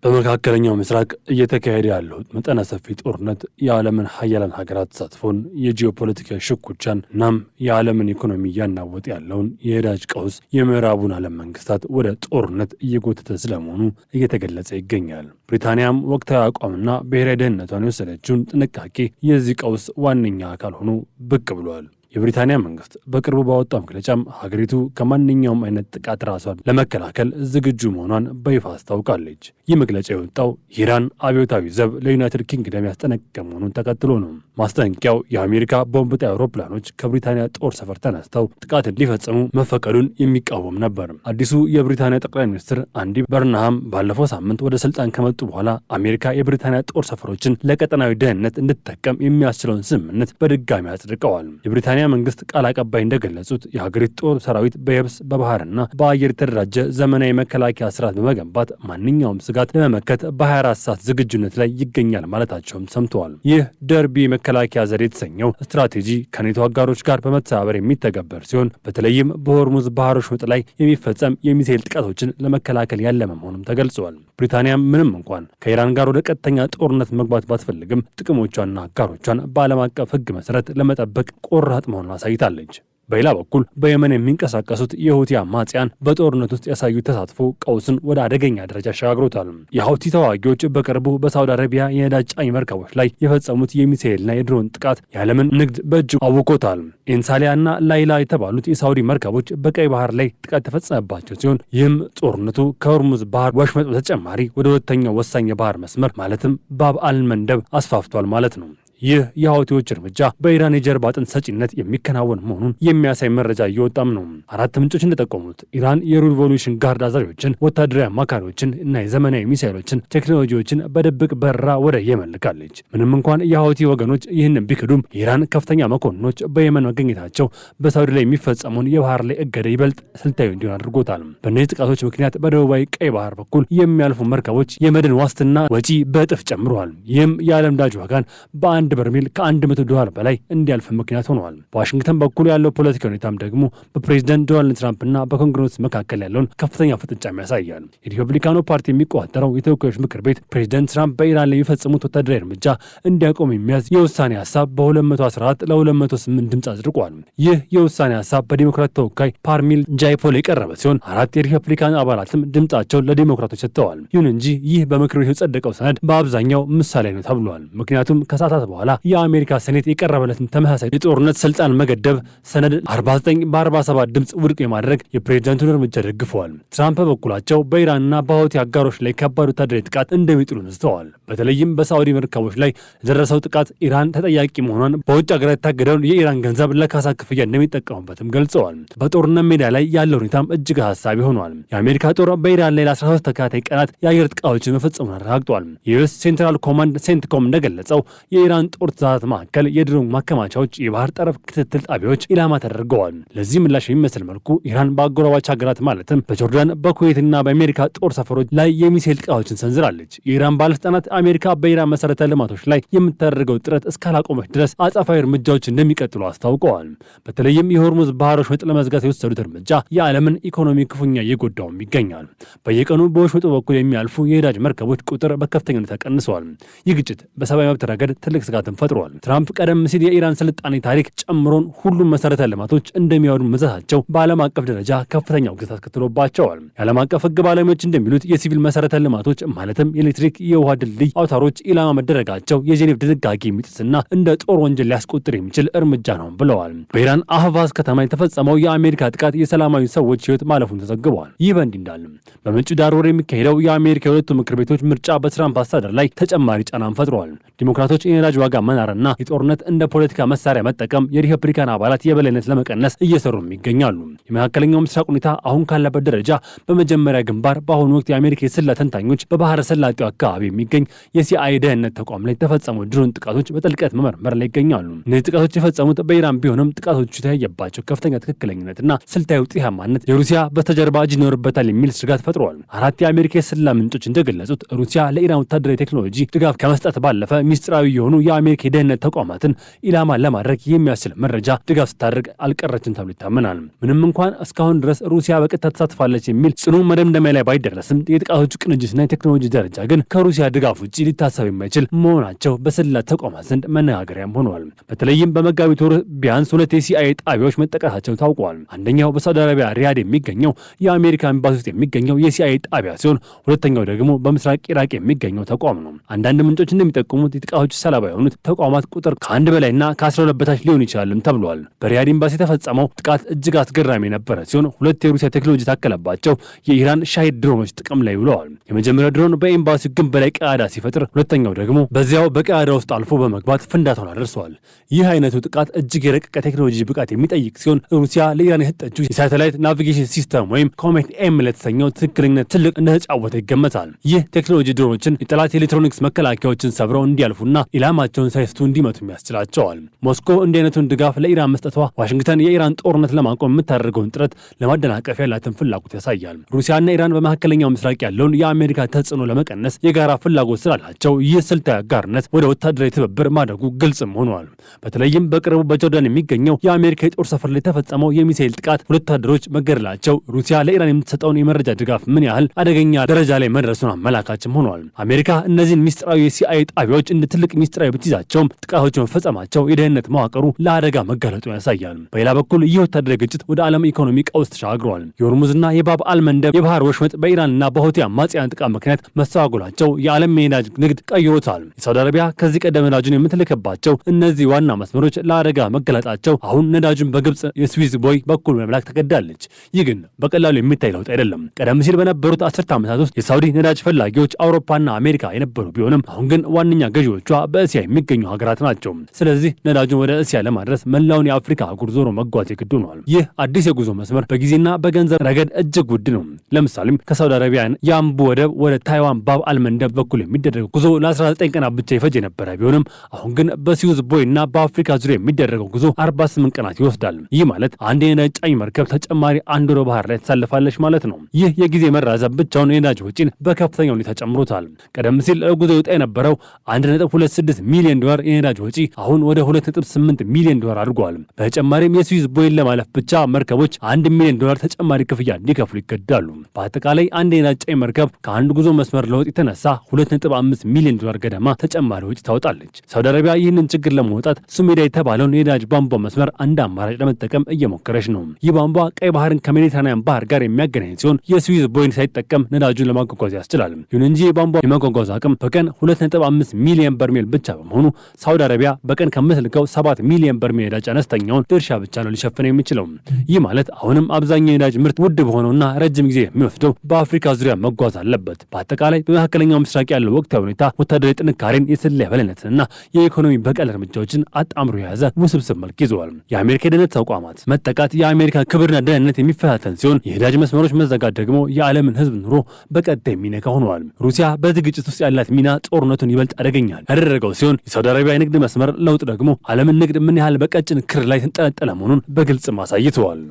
በመካከለኛው ምስራቅ እየተካሄደ ያለው መጠነ ሰፊ ጦርነት የዓለምን ሀያላን ሀገራት ተሳትፎን የጂኦፖለቲካዊ ሽኩቻን እናም የዓለምን ኢኮኖሚ እያናወጠ ያለውን የነዳጅ ቀውስ የምዕራቡን ዓለም መንግስታት ወደ ጦርነት እየጎተተ ስለመሆኑ እየተገለጸ ይገኛል። ብሪታንያም ወቅታዊ አቋምና ብሔራዊ ደህንነቷን የወሰደችውን ጥንቃቄ የዚህ ቀውስ ዋነኛ አካል ሆኖ ብቅ ብሏል። የብሪታንያ መንግስት በቅርቡ ባወጣው መግለጫም ሀገሪቱ ከማንኛውም አይነት ጥቃት ራሷን ለመከላከል ዝግጁ መሆኗን በይፋ አስታውቃለች። ይህ መግለጫ የወጣው ኢራን አብዮታዊ ዘብ ለዩናይትድ ኪንግደም ያስጠነቀቀ መሆኑን ተከትሎ ነው። ማስጠንቀቂያው የአሜሪካ ቦምብ ጣይ አውሮፕላኖች ከብሪታንያ ጦር ሰፈር ተነስተው ጥቃት እንዲፈጽሙ መፈቀዱን የሚቃወም ነበር። አዲሱ የብሪታንያ ጠቅላይ ሚኒስትር አንዲ በርንሃም ባለፈው ሳምንት ወደ ስልጣን ከመጡ በኋላ አሜሪካ የብሪታንያ ጦር ሰፈሮችን ለቀጠናዊ ደህንነት እንድትጠቀም የሚያስችለውን ስምምነት በድጋሚ አጽድቀዋል። የብሪታንያ መንግስት ቃል አቀባይ እንደገለጹት የሀገሪቱ ጦር ሰራዊት በየብስ በባህርና በአየር የተደራጀ ዘመናዊ መከላከያ ስርዓት በመገንባት ማንኛውም ስጋት ለመመከት በ24 ሰዓት ዝግጁነት ላይ ይገኛል ማለታቸውም ሰምተዋል። ይህ ደርቢ መከላከያ ዘዴ የተሰኘው ስትራቴጂ ከኔቶ አጋሮች ጋር በመተባበር የሚተገበር ሲሆን በተለይም በሆርሙዝ ባህር ወሽመጥ ላይ የሚፈጸም የሚሳኤል ጥቃቶችን ለመከላከል ያለመ መሆኑም ተገልጿል። ብሪታንያም ምንም እንኳን ከኢራን ጋር ወደ ቀጥተኛ ጦርነት መግባት ባትፈልግም ጥቅሞቿና አጋሮቿን በዓለም አቀፍ ሕግ መሰረት ለመጠበቅ ቆራጥ መሆኑን አሳይታለች። በሌላ በኩል በየመን የሚንቀሳቀሱት የሁቲ አማጽያን በጦርነት ውስጥ ያሳዩት ተሳትፎ ቀውስን ወደ አደገኛ ደረጃ አሸጋግሮታል። የሁቲ ተዋጊዎች በቅርቡ በሳውዲ አረቢያ የነዳጅ ጫኝ መርከቦች ላይ የፈጸሙት የሚሳኤልና የድሮን ጥቃት የዓለምን ንግድ በእጅጉ አውቆታል። ኢንሳሊያና ላይላ የተባሉት የሳውዲ መርከቦች በቀይ ባህር ላይ ጥቃት የተፈጸመባቸው ሲሆን ይህም ጦርነቱ ከሆርሙዝ ባህር ወሽመጥ በተጨማሪ ወደ ሁለተኛው ወሳኝ የባህር መስመር ማለትም ባብ አልመንደብ አስፋፍቷል ማለት ነው። ይህ የሁቲዎች እርምጃ በኢራን የጀርባ አጥንት ሰጪነት የሚከናወን መሆኑን የሚያሳይ መረጃ እየወጣም ነው። አራት ምንጮች እንደጠቆሙት ኢራን የሪቮሉሽን ጋርድ አዛዦችን፣ ወታደራዊ አማካሪዎችን እና የዘመናዊ ሚሳይሎችን ቴክኖሎጂዎችን በድብቅ በረራ ወደ የመን ልካለች። ምንም እንኳን የሁቲ ወገኖች ይህንን ቢክዱም የኢራን ከፍተኛ መኮንኖች በየመን መገኘታቸው በሳውዲ ላይ የሚፈጸመውን የባህር ላይ እገዳ ይበልጥ ስልታዊ እንዲሆን አድርጎታል። በእነዚህ ጥቃቶች ምክንያት በደቡባዊ ቀይ ባህር በኩል የሚያልፉ መርከቦች የመድን ዋስትና ወጪ በእጥፍ ጨምረዋል። ይህም የዓለም ነዳጅ ዋጋን በአንድ በርሜል $100 በላይ እንዲያልፍ ምክንያት ሆነዋል። በዋሽንግተን በኩል ያለው ፖለቲካ ሁኔታም ደግሞ በፕሬዝዳንት ዶናልድ ትራምፕ እና በኮንግረስ መካከል ያለውን ከፍተኛ ፍጥጫም ያሳያል። የሪፐብሊካኑ ፓርቲ የሚቆጣጠረው የተወካዮች ምክር ቤት ፕሬዝዳንት ትራምፕ በኢራን ላይ የሚፈጽሙት ወታደራዊ እርምጃ እንዲያቆም የሚያዝ የውሳኔ ሀሳብ በ214 ለ208 ድምፅ አጽድቋል። ይህ የውሳኔ ሀሳብ በዲሞክራት ተወካይ ፓርሚል ጃይፖል የቀረበ ሲሆን 4 የሪፐብሊካን አባላትም ድምፃቸውን ለዲሞክራቶች ሰጥተዋል። ይሁን እንጂ ይህ በምክር ቤቱ የጸደቀው ሰነድ በአብዛኛው ምሳሌ ነው ተብሏል። ምክንያቱም ከሰዓታት በኋላ የአሜሪካ ሴኔት የቀረበለትን ተመሳሳይ የጦርነት ስልጣን መገደብ ሰነድ 49 በ47 ድምፅ ውድቅ የማድረግ የፕሬዝዳንቱን እርምጃ ደግፈዋል። ትራምፕ በበኩላቸው በኢራንና በሁቲ አጋሮች ላይ ከባድ ወታደራዊ ጥቃት እንደሚጥሉ ዝተዋል። በተለይም በሳዑዲ መርከቦች ላይ የደረሰው ጥቃት ኢራን ተጠያቂ መሆኗን፣ በውጭ ሀገራት የታገደውን የኢራን ገንዘብ ለካሳ ክፍያ እንደሚጠቀሙበትም ገልጸዋል። በጦርነት ሜዳ ላይ ያለው ሁኔታም እጅግ ሀሳቢ ሆኗል። የአሜሪካ ጦር በኢራን ላይ ለ13 ተከታታይ ቀናት የአየር ጥቃቶችን መፈጸሙን አረጋግጧል። የዩኤስ ሴንትራል ኮማንድ ሴንትኮም እንደገለጸው የኢራን ጦር ትዕዛዛት ማዕከል፣ የድሮን ማከማቻዎች፣ የባህር ጠረፍ ክትትል ጣቢያዎች ኢላማ ተደርገዋል። ለዚህ ምላሽ የሚመስል መልኩ ኢራን በአጎራባች ሀገራት ማለትም በጆርዳን፣ በኩዌትና በአሜሪካ ጦር ሰፈሮች ላይ የሚሳኤል ጥቃቶችን ሰንዝራለች። የኢራን ባለስልጣናት አሜሪካ በኢራን መሰረተ ልማቶች ላይ የምታደርገው ጥረት እስካላቆመች ድረስ አጸፋዊ እርምጃዎች እንደሚቀጥሉ አስታውቀዋል። በተለይም የሆርሙዝ ባህር ወሽመጥ ለመዝጋት የወሰዱት እርምጃ የዓለምን ኢኮኖሚ ክፉኛ እየጎዳውም ይገኛል። በየቀኑ በወሽመጡ በኩል የሚያልፉ የነዳጅ መርከቦች ቁጥር በከፍተኛ ሁኔታ ቀንሰዋል። ይህ ግጭት በሰብአዊ መብት ረገድ ትልቅ ስጋትን ፈጥሯል። ትራምፕ ቀደም ሲል የኢራን ስልጣኔ ታሪክ ጨምሮን ሁሉም መሰረተ ልማቶች እንደሚያወድሙ መዛታቸው በዓለም አቀፍ ደረጃ ከፍተኛ ውግዘት አስከትሎባቸዋል። የዓለም አቀፍ ሕግ ባለሙያዎች እንደሚሉት የሲቪል መሰረተ ልማቶች ማለትም የኤሌክትሪክ፣ የውሃ ድልድይ አውታሮች ኢላማ መደረጋቸው የጄኔቭ ድንጋጌ የሚጥስና እንደ ጦር ወንጀል ሊያስቆጥር የሚችል እርምጃ ነው ብለዋል። በኢራን አህቫዝ ከተማ የተፈጸመው የአሜሪካ ጥቃት የሰላማዊ ሰዎች ሕይወት ማለፉን ተዘግቧል። ይህ በእንዲህ እንዳለ በመጪው ዳር ወር የሚካሄደው የአሜሪካ የሁለቱ ምክር ቤቶች ምርጫ በትራምፕ አስተዳደር ላይ ተጨማሪ ጫናን ፈጥሯል። ዲሞክራቶች የነዳጅ ዋጋ መናርና የጦርነት እንደ ፖለቲካ መሳሪያ መጠቀም የሪፐብሊካን አባላት የበላይነት ለመቀነስ እየሰሩም ይገኛሉ። የመካከለኛው ምስራቅ ሁኔታ አሁን ካለበት ደረጃ በመጀመሪያ ግንባር በአሁኑ ወቅት የአሜሪካ የስለላ ተንታኞች በባህረ ሰላጤው አካባቢ የሚገኝ የሲአይኤ ደህንነት ተቋም ላይ የተፈጸሙ ድሮን ጥቃቶች በጥልቀት መመርመር ላይ ይገኛሉ። እነዚህ ጥቃቶች የፈጸሙት በኢራን ቢሆንም ጥቃቶቹ የተያየባቸው ከፍተኛ ትክክለኝነትና ስልታዊ ውጤታማነት የሩሲያ በስተጀርባ እጅ ይኖርበታል የሚል ስጋት ፈጥሯል። 4 የአሜሪካ የስለላ ምንጮች እንደገለጹት ሩሲያ ለኢራን ወታደራዊ ቴክኖሎጂ ድጋፍ ከመስጠት ባለፈ ሚስጥራዊ የሆኑ የአሜሪካ የደህንነት ተቋማትን ኢላማ ለማድረግ የሚያስችል መረጃ ድጋፍ ስታደርግ አልቀረችም ተብሎ ይታመናል። ምንም እንኳን እስካሁን ድረስ ሩሲያ በቀጥታ ተሳትፋለች የሚል ጽኑ መደምደሚያ ላይ ባይደረስም የጥቃቶቹ ቅንጅትና የቴክኖሎጂ ደረጃ ግን ከሩሲያ ድጋፍ ውጭ ሊታሰብ የማይችል መሆናቸው በስለላ ተቋማት ዘንድ መነጋገሪያም ሆነዋል። በተለይም በመጋቢት ወር ቢያንስ 2 የሲአይኤ ጣቢያዎች መጠቃታቸው ታውቋል። አንደኛው በሳውዲ አረቢያ ሪያድ የሚገኘው የአሜሪካ ኤምባሲ ውስጥ የሚገኘው የሲአይኤ ጣቢያ ሲሆን ሁለተኛው ደግሞ በምስራቅ ኢራቅ የሚገኘው ተቋም ነው። አንዳንድ ምንጮች እንደሚጠቁሙት የጥቃቶቹ ሰለባ የሆኑት ተቋማት ቁጥር ከአንድ በላይና ከ12 በታች ሊሆን ይችላልም ተብሏል። በሪያድ ኤምባሲ የተፈጸመው ጥቃት እጅግ አስገራሚ የነበረ ሲሆን 2 የሩሲያ ቴክኖሎጂ ታከለባቸው የኢራን ሻሂድ ድሮኖች ጥቅም ላይ ውለዋል። የመጀመሪያው ድሮን በኤምባሲው ግንብ ላይ ቀዳዳ ሲፈጥር፣ ሁለተኛው ደግሞ በዚያው በቀዳዳ ውስጥ አልፎ በመግባት ፍንዳታውን አደርሰዋል። ይህ አይነቱ ጥቃት እጅግ የረቀቀ ቴክኖሎጂ ብቃት የሚጠይቅ ሲሆን ሩሲያ ለኢራን የሰጠችው የሳተላይት ናቪጌሽን ሲስተም ወይም ኮሜት ኤም ለተሰኘው ትክክለኛ ትልቅ እንደተጫወተ ይገመታል። ይህ ቴክኖሎጂ ድሮኖችን የጠላት ኤሌክትሮኒክስ መከላከያዎችን ሰብረው እንዲያልፉና ኢላማቸውን ሳይስቱ እንዲመቱ ያስችላቸዋል። ሞስኮ እንዲህ አይነቱን ድጋፍ ለኢራን መስጠቷ ዋሽንግተን የኢራን ጦርነት ለማቆም የምታደርገውን ጥረት ለማደናቀፍ ያላትን ፍላጎት ያሳያል። ሩሲያና ኢራን በመካከለኛው ምስራቅ ያለውን የአሜሪካ ተጽዕኖ ለመቀነስ የጋራ ፍላጎት ስላላቸው ይህ ስልታዊ አጋርነት ወደ ወታደራዊ ትብብር ማደጉ ግልጽም ሆኗል። በተለይም በቅርቡ በጆርዳን የሚገኘው የአሜሪካ የጦር ሰፈር ላይ የተፈጸመው የሚሳኤል ጥቃት ወታደሮች መገደላቸው ሩሲያ ለኢራን የምትሰጠውን የመረጃ ድጋፍ ምን ያህል አደገኛ ደረጃ ላይ መድረሱን አመላካችም ሆኗል። አሜሪካ እነዚህን ሚስጥራዊ የሲአይኤ ጣቢያዎች እንደ ትልቅ ሚስጥራዊ ብትይዛቸውም ጥቃቶች መፈጸማቸው የደህንነት መዋቅሩ ለአደጋ መጋለጡን ያሳያል። በሌላ በኩል ይህ ወታደራዊ ግጭት ወደ ዓለም ኢኮኖሚ ቀውስ ተሻግሯል። የሆርሙዝና የባብ አልመንደብ የባህር ወሽመጥ በኢራንና በሁቲ አማጽያን ጥቃት ምክንያት መስተጓጎላቸው የዓለም የነዳጅ ንግድ ቀይሮታል። የሳውዲ አረቢያ ከዚህ ቀደም ነዳጁን የምትልክባቸው እነዚህ ዋና መስመሮች ለአደጋ መገለጣቸው አሁን ነዳጁን በግብጽ የስዊዝ ቦይ በኩል መላክ ተገዳለች። ይህ ግን በቀላሉ የሚታይ ለውጥ አይደለም። ቀደም ሲል በነበሩት 10 ዓመታት ውስጥ የሳውዲ ነዳጅ ፈላጊዎች አውሮፓና አሜሪካ የነበሩ ቢሆንም አሁን ግን ዋነኛ ገዢዎቿ በእስያ የሚገኙ ሀገራት ናቸው። ስለዚህ ነዳጁን ወደ እስያ ለማድረስ መላውን የአፍሪካ አህጉር ዞሮ መጓዝ የግድ ሆኗል። ይህ አዲስ የጉዞ መስመር በጊዜና በገንዘብ ረገድ እጅግ ውድ ነው። ለምሳሌም ከሳውዲ አረቢያ የአምቡ ወደብ ወደ ታይዋን ባብ አልመንደብ በኩል የሚደረገው ጉዞ ለ19 ቀናት ብቻ ይፈጅ የነበረ ቢሆንም አሁን ግን በስዊዝ ቦይና በአፍሪካ ዙሪያ የሚደረገው ጉዞ 48 ቀናት ይወስዳል። ይህ ማለት አንድ የነዳጅ ጫኝ መርከብ ተጨማሪ አንድ ወር ባህር ላይ ተሳልፋለች ማለት ነው። ይህ የጊዜ መራዘም ብቻውን የነዳጅ ወጪን በከፍተኛ ሁኔታ ጨምሮታል። ቀደም ሲል ለጉዞ ይወጣ የነበረው 1.26 ሚሊዮን ዶላር የነዳጅ ወጪ አሁን ወደ 2.8 ሚሊዮን ዶላር አድርጓል። በተጨማሪም የስዊዝ ቦይን ለማለፍ ብቻ መርከቦች 1 ሚሊዮን ዶላር ተጨማሪ ክፍያ እንዲከፍሉ ይገደዳሉ። በአጠቃላይ አንድ የነዳጅ ጫኝ መርከብ ከአንድ ጉዞ መስመር ለውጥ የተነሳ 2.5 ሚሊዮን ዶላር ገደማ ተጨማሪ ወጪ ታወጣለች። ሳውዲ አረቢያ ይህንን ችግር ለመውጣት ሱሜዳ የተባለውን የነዳጅ ቧንቧ መስመር አንድ አማራጭ ለመጠቀም እየሞከረች ነው። ይህ ቧንቧ ቀይ ባህርን ከሜዲተራኒያን ባህር ጋር የሚያገናኝ ሲሆን የስዊዝ ቦይን ሳይጠቀም ነዳጁን ለማጓጓዝ ያስችላል። ይሁን እንጂ የቧንቧ የማጓጓዝ አቅም በቀን 2.5 ሚሊዮን በርሜል ብቻ በመሆኑ ሳውዲ አረቢያ በቀን ከምትልከው 7 ሚሊዮን በርሜል ነዳጅ አነስተኛውን ድርሻ ብቻ ነው ሊሸፍን የሚችለው። ይህ ማለት አሁንም አብዛኛው የነዳጅ ምርት ውድ በሆነውና ረጅም ጊዜ የሚወስደው በአፍሪካ ዙሪያ መጓዝ አለበት። በአጠቃላይ በመካከለኛው ምስራቅ ያለው ወቅታዊ ሁኔታ ወታደራዊ ጥንካሬን፣ የስለላ የበላይነትንና የኢኮኖሚ በቀል እርምጃዎችን አጣምሮ የያዘ ውስብስብ መልክ ይዘዋል። የአሜሪካ የደህንነት ተቋማት መጠቃት የአሜሪካ ክብርና ደህንነት የሚፈታተን ሲሆን የነዳጅ መስመሮች መዘጋት ደግሞ የዓለምን ሕዝብ ኑሮ በቀጥታ የሚነካ ሆነዋል። ሩሲያ በዚህ ግጭት ውስጥ ያላት ሚና ጦርነቱን ይበልጥ አደገኛ ያደረገው ሲሆን የሳውዲ አረቢያ የንግድ መስመር ለውጥ ደግሞ ዓለምን ንግድ ምን ያህል በቀጭን ክር ላይ ተንጠለጠለ መሆኑን በግልጽ አሳይተዋል።